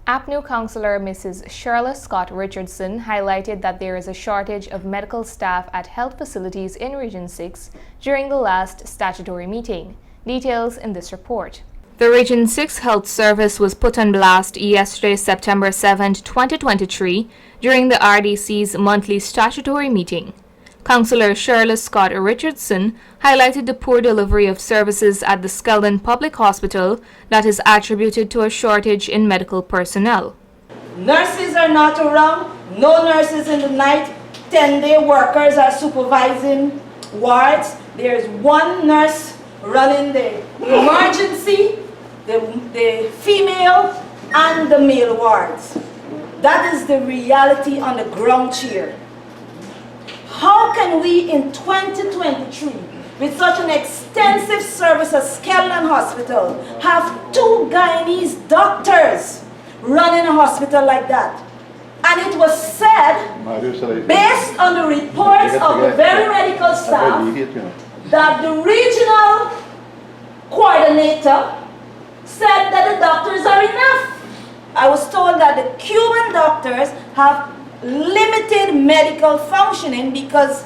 APNU Councillor Mrs. Shirley Scott Richardson highlighted that there is a shortage of medical staff at health facilities in Region 6 during the last statutory meeting. Details in this report. The Region 6 Health Service was put on blast yesterday, September 7, 2023, during the RDC's monthly statutory meeting. Councillor Shirley Scott Richardson highlighted the poor delivery of services at the Skeldon Public Hospital that is attributed to a shortage in medical personnel. Nurses are not around, no nurses in the night, 10-day workers are supervising wards. There's one nurse running the emergency, the female and the male wards. That is the reality on the ground here. How can we in 2023, with such an extensive service as Skeldon Hospital, have 2 Guyanese doctors running a hospital like that? And it was said, based on the reports of the very medical staff, that the regional coordinator said that the doctors are enough. I was told that the Cuban doctors have limited medical functioning because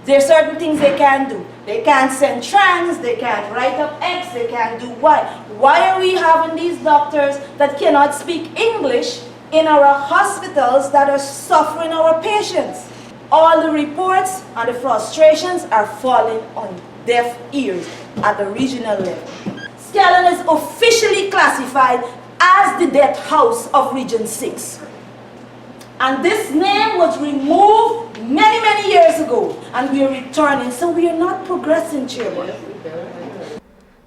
there are certain things they can't do. They can't send trans, they can't write up X, they can't do Y. Why are we having these doctors that cannot speak English in our hospitals that are suffering our patients? All the reports and the frustrations are falling on deaf ears at the regional level. Skeldon is officially classified as the death house of Region 6. And this name was removed many years ago, and we are returning, so we are not progressing, Chairman.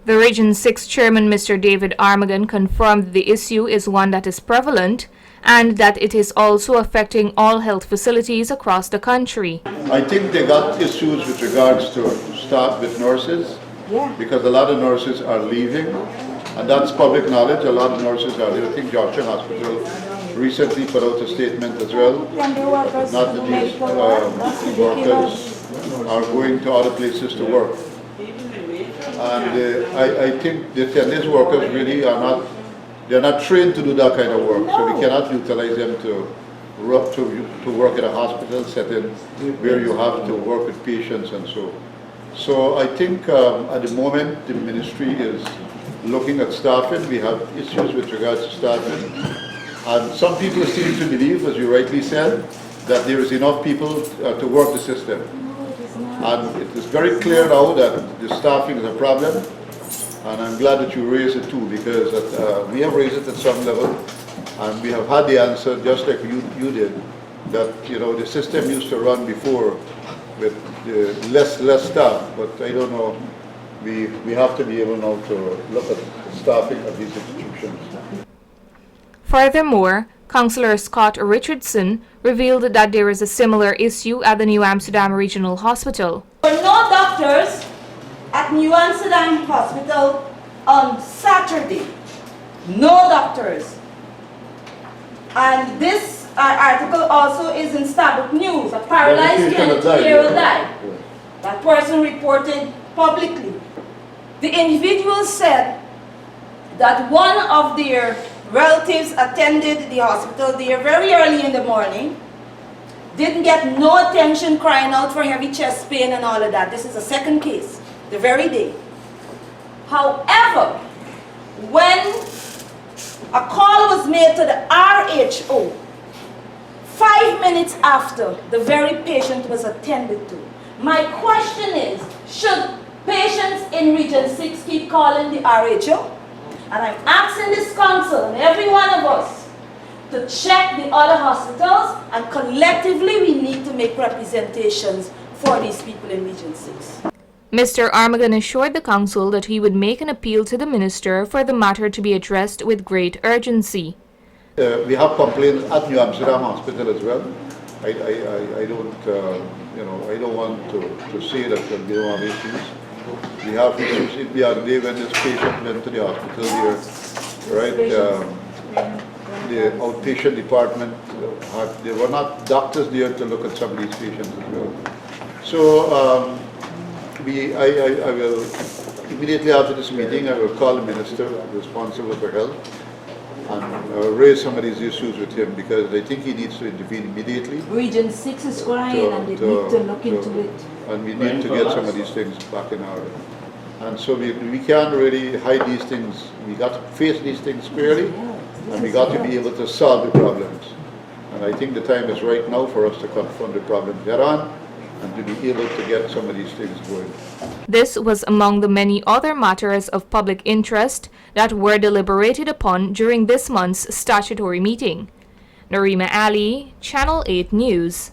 The Region 6 Chairman, Mr. David Armagon, confirmed that the issue is one that is prevalent and that it is also affecting all health facilities across the country. I think they got issues with regards to staff with nurses, because a lot of nurses are leaving, and that's public knowledge. A lot of nurses are leaving. I think Georgia Hospital recently put out a statement as well, not that these workers are going to other places to work. And I think the attendance workers really are not, they're not trained to do that kind of work, so we cannot utilize them to work in a hospital setting where you have to work with patients and so. So I think at the moment the ministry is looking at staffing. We have issues with regards to staffing. And some people seem to believe, as you rightly said, that there is enough people to work the system. And it is very clear now that the staffing is a problem. And I'm glad that you raised it too, because we have raised it at some level. And we have had the answer, just like you did, that the system used to run before with less staff. But I don't know, we have to be able now to look at staffing of these institutions. Furthermore, Councillor Scott Richardson revealed that there is a similar issue at the New Amsterdam Regional Hospital. There were no doctors at New Amsterdam Hospital on Saturday. No doctors. And this article also is in Stabuk News. A paralyzed Kenyan died. That person reported publicly. The individual said that one of their relatives attended the hospital there very early in the morning, didn't get no attention, crying out for heavy chest pain and all of that. This is a second case, the very day. However, when a call was made to the RHO, 5 minutes after, the very patient was attended to. My question is, should patients in Region 6 keep calling the RHO? And I'm asking this council and every one of us to check the other hospitals, and collectively we need to make representations for these people in Region 6. Mr. Armagon assured the council that he would make an appeal to the minister for the matter to be addressed with great urgency. We have complaints at New Amsterdam Hospital as well. I don't, I don't want to say that we don't have issues. We have issues in the other day when this patient went to the hospital here, right? The outpatient department, there were not doctors there to look at some of these patients as well. So I will, immediately after this meeting, I will call the minister responsible for health and raise some of these issues with him, because I think he needs to intervene immediately. Region 6 is crying and they need to look into it. And we need to get some of these things back in order. And so we can't really hide these things. We got to face these things squarely, and we got to be able to solve the problems. And I think the time is right now for us to confront the problems head on and to be able to get some of these things going. This was among the many other matters of public interest that were deliberated upon during this month's statutory meeting. Narima Ali, Channel 8 News.